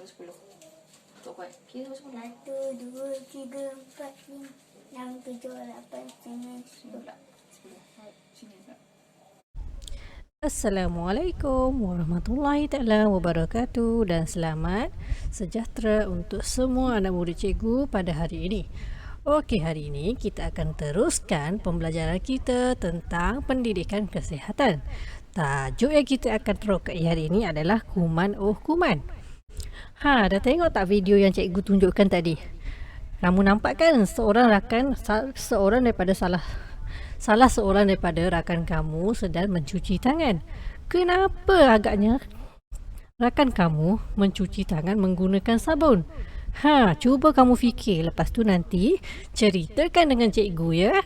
sampai 10. Untuk kuat. Kira sampai 10. 1, 2, 3, 4, 5, 6, 7, 8, 9, 10. 10. Sini tak? Assalamualaikum warahmatullahi taala wabarakatuh dan selamat sejahtera untuk semua anak murid cikgu pada hari ini. Okey, hari ini kita akan teruskan pembelajaran kita tentang pendidikan kesihatan. Tajuk yang kita akan terokai hari ini adalah kuman kuman. Dah tengok tak video yang cikgu tunjukkan tadi? Kamu nampak kan seorang daripada rakan kamu sedang mencuci tangan. Kenapa agaknya rakan kamu mencuci tangan menggunakan sabun? Cuba kamu fikir, lepas tu nanti ceritakan dengan cikgu ya.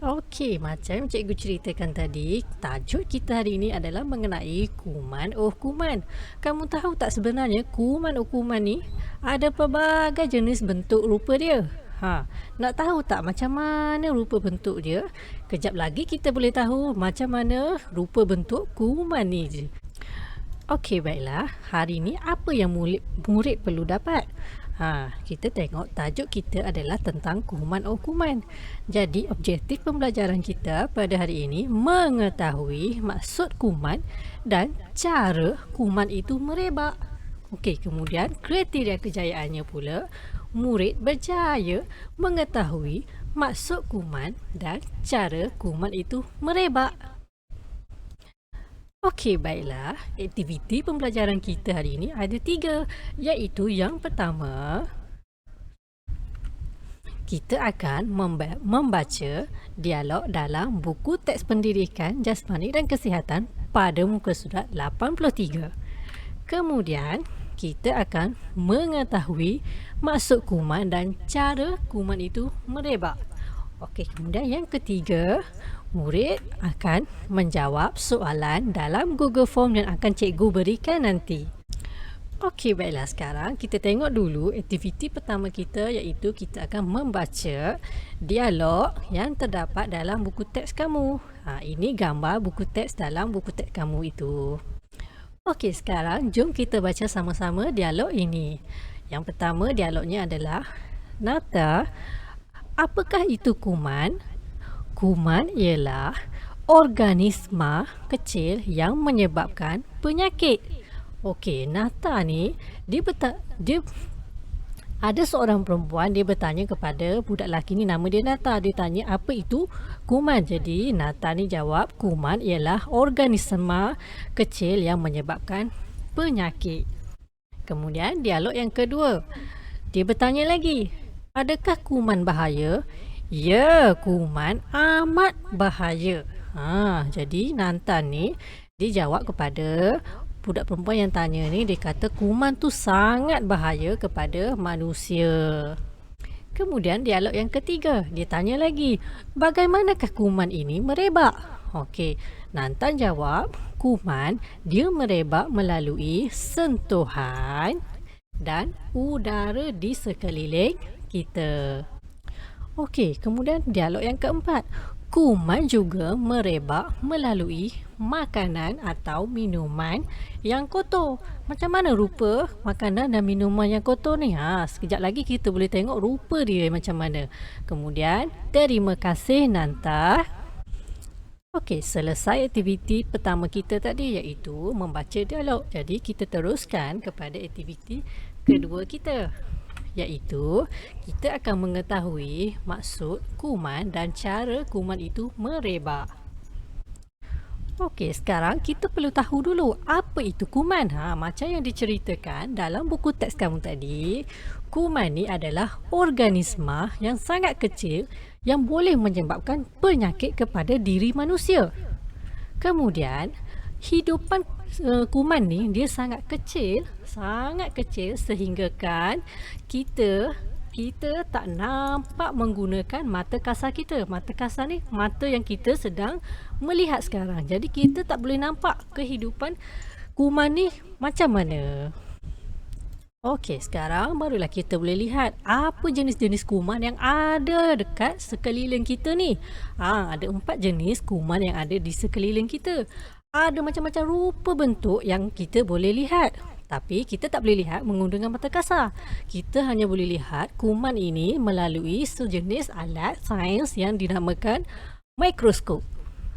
Okey, macam cikgu ceritakan tadi, tajuk kita hari ini adalah mengenai kuman kuman. Kamu tahu tak sebenarnya kuman kuman ni ada pelbagai jenis bentuk rupa dia? Nak tahu tak macam mana rupa bentuk dia? Kejap lagi kita boleh tahu macam mana rupa bentuk kuman ni. Okey, baiklah. Hari ni apa yang murid perlu dapat? Kita tengok tajuk kita adalah tentang kuman kuman. Jadi objektif pembelajaran kita pada hari ini mengetahui maksud kuman dan cara kuman itu merebak. Okey, kemudian kriteria kejayaannya pula, murid berjaya mengetahui maksud kuman dan cara kuman itu merebak. Okey, baiklah. Aktiviti pembelajaran kita hari ini ada 3, iaitu yang pertama, kita akan membaca dialog dalam buku teks pendidikan jasmani dan kesihatan pada muka surat 83. Kemudian, kita akan mengetahui maksud kuman dan cara kuman itu merebak. Okey, kemudian yang ketiga, murid akan menjawab soalan dalam Google Form yang akan cikgu berikan nanti. Okey, baiklah, sekarang kita tengok dulu aktiviti pertama kita, iaitu kita akan membaca dialog yang terdapat dalam buku teks kamu. Ini gambar buku teks dalam buku teks kamu itu. Okey, sekarang jom kita baca sama-sama dialog ini. Yang pertama, dialognya adalah, Nata, apakah itu kuman? Kuman ialah organisma kecil yang menyebabkan penyakit. Okey, Nata ni dia ada seorang perempuan, dia bertanya kepada budak lelaki ni, nama dia Nata. Dia tanya apa itu kuman. Jadi Nata ni jawab, kuman ialah organisma kecil yang menyebabkan penyakit. Kemudian dialog yang kedua, dia bertanya lagi, adakah kuman bahaya? Ya, kuman amat bahaya. Jadi Nata ni dia jawab kepada budak perempuan yang tanya ni, dia kata kuman tu sangat bahaya kepada manusia. Kemudian dialog yang ketiga, dia tanya lagi, bagaimanakah kuman ini merebak? Okey, Nantan jawab, kuman dia merebak melalui sentuhan dan udara di sekeliling kita. Okey, kemudian dialog yang keempat, kuman juga merebak melalui makanan atau minuman yang kotor. Macam mana rupa makanan dan minuman yang kotor ni? Sekejap lagi kita boleh tengok rupa dia macam mana. Kemudian, terima kasih Nanta. Okey, selesai aktiviti pertama kita tadi, iaitu membaca dialog. Jadi kita teruskan kepada aktiviti kedua kita, iaitu kita akan mengetahui maksud kuman dan cara kuman itu merebak. Okey, sekarang kita perlu tahu dulu apa itu kuman. Macam yang diceritakan dalam buku teks kamu tadi, kuman ni adalah organisma yang sangat kecil yang boleh menyebabkan penyakit kepada diri manusia. Kemudian, hidupan kuman ni dia sangat kecil sehingga kan kita tak nampak menggunakan mata kasar kita. Mata kasar ni mata yang kita sedang melihat sekarang. Jadi kita tak boleh nampak kehidupan kuman ni macam mana. Okey, sekarang barulah kita boleh lihat apa jenis-jenis kuman yang ada dekat sekeliling kita ni. Ada 4 jenis kuman yang ada di sekeliling kita. Ada macam-macam rupa bentuk yang kita boleh lihat. Tapi kita tak boleh lihat menggunakan mata kasar. Kita hanya boleh lihat kuman ini melalui sejenis alat sains yang dinamakan mikroskop.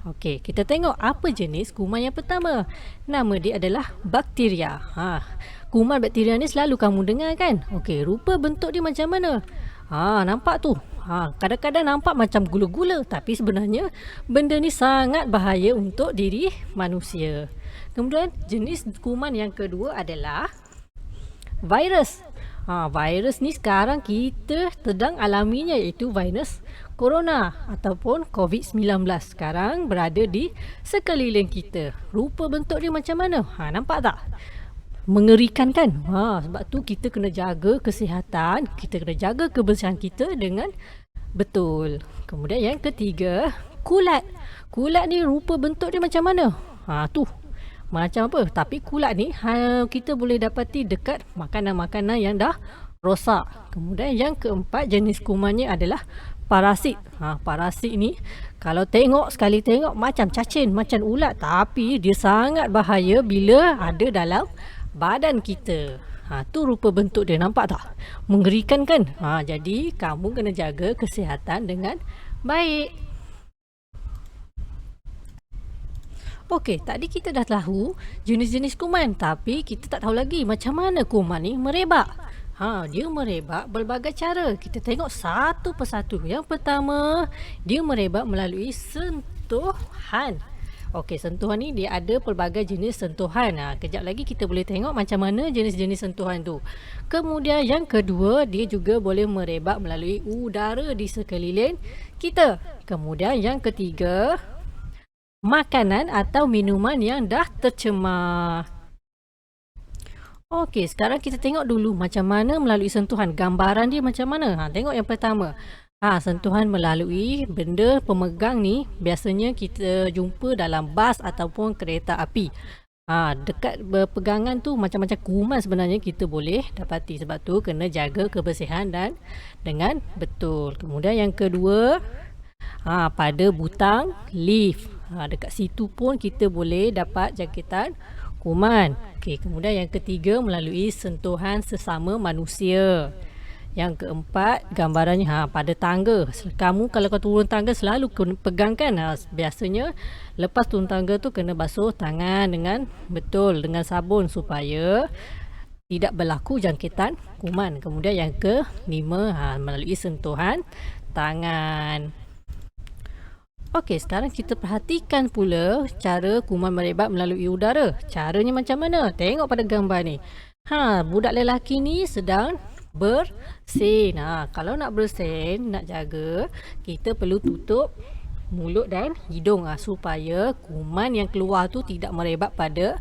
Okey, kita tengok apa jenis kuman yang pertama. Nama dia adalah bakteria. Kuman bakteria ni selalu kamu dengar kan? Okey, rupa bentuk dia macam mana? Nampak tu. Kadang-kadang nampak macam gula-gula, tapi sebenarnya benda ni sangat bahaya untuk diri manusia. Kemudian jenis kuman yang kedua adalah virus. Virus ni sekarang kita sedang alaminya, iaitu virus corona ataupun COVID-19 sekarang berada di sekeliling kita. Rupa bentuk dia macam mana? Nampak tak? Mengerikan kan? Sebab tu kita kena jaga kesihatan, kita kena jaga kebersihan kita dengan betul. Kemudian yang ketiga, kulat. Kulat ni rupa bentuk dia macam mana? Tu macam apa? Tapi kulat ni kita boleh dapati dekat makanan-makanan yang dah rosak. Kemudian yang keempat jenis kumannya adalah parasit. Parasit ni kalau sekali tengok macam cacing, macam ulat, tapi dia sangat bahaya bila ada dalam badan kita. Tu rupa bentuk dia, nampak tak? Mengerikan kan? Jadi kamu kena jaga kesihatan dengan baik. Okey, tadi kita dah tahu jenis-jenis kuman, tapi kita tak tahu lagi macam mana kuman ni merebak. Dia merebak berbagai cara. Kita tengok satu persatu. Yang pertama, dia merebak melalui sentuhan. Okey, sentuhan ni dia ada pelbagai jenis sentuhan. Kejap lagi kita boleh tengok macam mana jenis-jenis sentuhan tu. Kemudian yang kedua, dia juga boleh merebak melalui udara di sekeliling kita. Kemudian yang ketiga, makanan atau minuman yang dah tercemar. Okey, sekarang kita tengok dulu macam mana melalui sentuhan. Gambaran dia macam mana? Tengok yang pertama. Sentuhan melalui benda pemegang ni biasanya kita jumpa dalam bas ataupun kereta api. Dekat berpegangan tu macam-macam kuman sebenarnya kita boleh dapati. Sebab tu kena jaga kebersihan dan dengan betul. Kemudian yang kedua, pada butang lift. Dekat situ pun kita boleh dapat jangkitan kuman. Okey, kemudian yang ketiga melalui sentuhan sesama manusia. Yang keempat, gambarannya pada tangga. Kamu kalau kau turun tangga selalu pegangkan. Biasanya lepas turun tangga tu kena basuh tangan dengan betul, dengan sabun supaya tidak berlaku jangkitan kuman. Kemudian yang kelima, melalui sentuhan tangan. Okey, sekarang kita perhatikan pula cara kuman merebak melalui udara. Caranya macam mana? Tengok pada gambar ni. Budak lelaki ni sedang bersin. Kalau nak bersin, nak jaga, kita perlu tutup mulut dan hidung supaya kuman yang keluar tu tidak merebak pada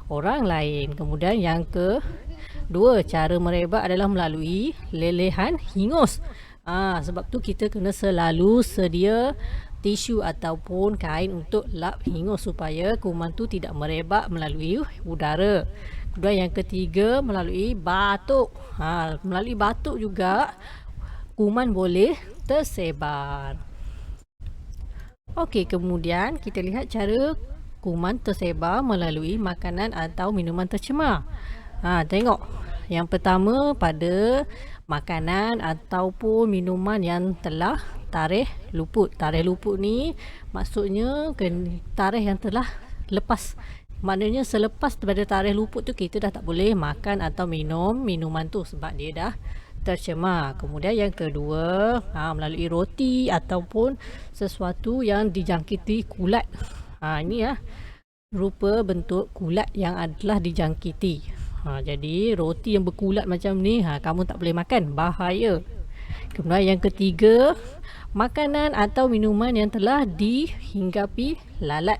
orang lain. Kemudian yang kedua, cara merebak adalah melalui lelehan hingus. Sebab tu kita kena selalu sedia tisu ataupun kain untuk lap hingus supaya kuman tu tidak merebak melalui udara. Kemudian yang ketiga, melalui batuk. Melalui batuk juga kuman boleh tersebar. Okey, kemudian kita lihat cara kuman tersebar melalui makanan atau minuman tercemar. Tengok. Yang pertama, pada makanan ataupun minuman yang telah tarikh luput. Tarikh luput ni maksudnya tarikh yang telah lepas. Maknanya selepas daripada tarikh luput tu kita dah tak boleh makan atau minum minuman tu sebab dia dah tercemar. Kemudian yang kedua, melalui roti ataupun sesuatu yang dijangkiti kulat. Ini rupa bentuk kulat yang adalah dijangkiti. Jadi roti yang berkulat macam ni kamu tak boleh makan, bahaya. Kemudian yang ketiga, makanan atau minuman yang telah dihinggapi lalat.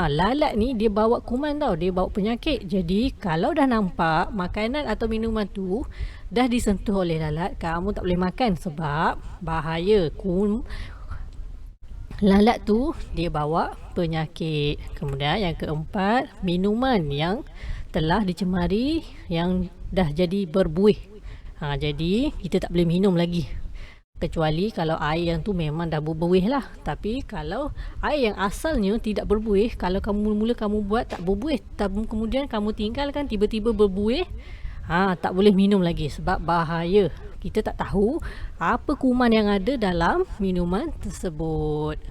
Lalat ni dia bawa kuman tau, dia bawa penyakit. Jadi kalau dah nampak makanan atau minuman tu dah disentuh oleh lalat, kamu tak boleh makan sebab bahaya. Lalat tu dia bawa penyakit. Kemudian yang keempat, minuman yang telah dicemari yang dah jadi berbuih. Jadi kita tak boleh minum lagi. Kecuali kalau air yang tu memang dah berbuih lah. Tapi kalau air yang asalnya tidak berbuih, kalau kamu mula kamu buat tak berbuih, kemudian kamu tinggalkan tiba-tiba berbuih, tak boleh minum lagi sebab bahaya. Kita tak tahu apa kuman yang ada dalam minuman tersebut.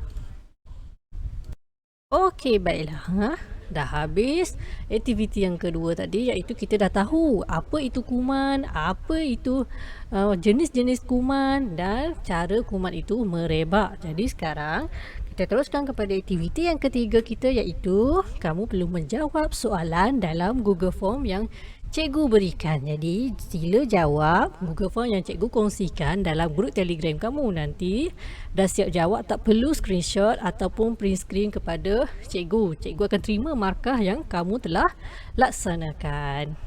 Okey, baiklah. Dah habis aktiviti yang kedua tadi, iaitu kita dah tahu apa itu kuman, apa itu jenis-jenis kuman dan cara kuman itu merebak. Jadi sekarang kita teruskan kepada aktiviti yang ketiga kita, iaitu kamu perlu menjawab soalan dalam Google Form yang cikgu berikan. Jadi sila jawab Google Form yang cikgu kongsikan dalam grup Telegram kamu. Nanti dah siap jawab, tak perlu screenshot ataupun print screen kepada cikgu. Cikgu akan terima markah yang kamu telah laksanakan.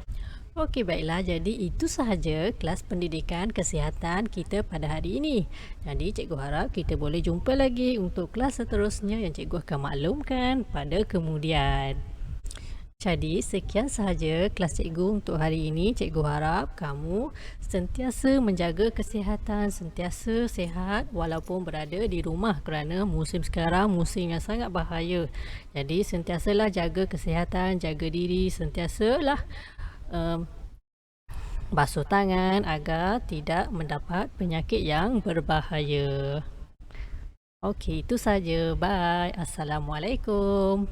Okey, baiklah. Jadi itu sahaja kelas pendidikan kesihatan kita pada hari ini. Jadi cikgu harap kita boleh jumpa lagi untuk kelas seterusnya yang cikgu akan maklumkan pada kemudian. Jadi sekian sahaja kelas cikgu untuk hari ini. Cikgu harap kamu sentiasa menjaga kesihatan, sentiasa sihat walaupun berada di rumah, kerana musim sekarang musim yang sangat bahaya. Jadi sentiasalah jaga kesihatan, jaga diri, sentiasalah basuh tangan agar tidak mendapat penyakit yang berbahaya. Okey, itu saja. Bye. Assalamualaikum.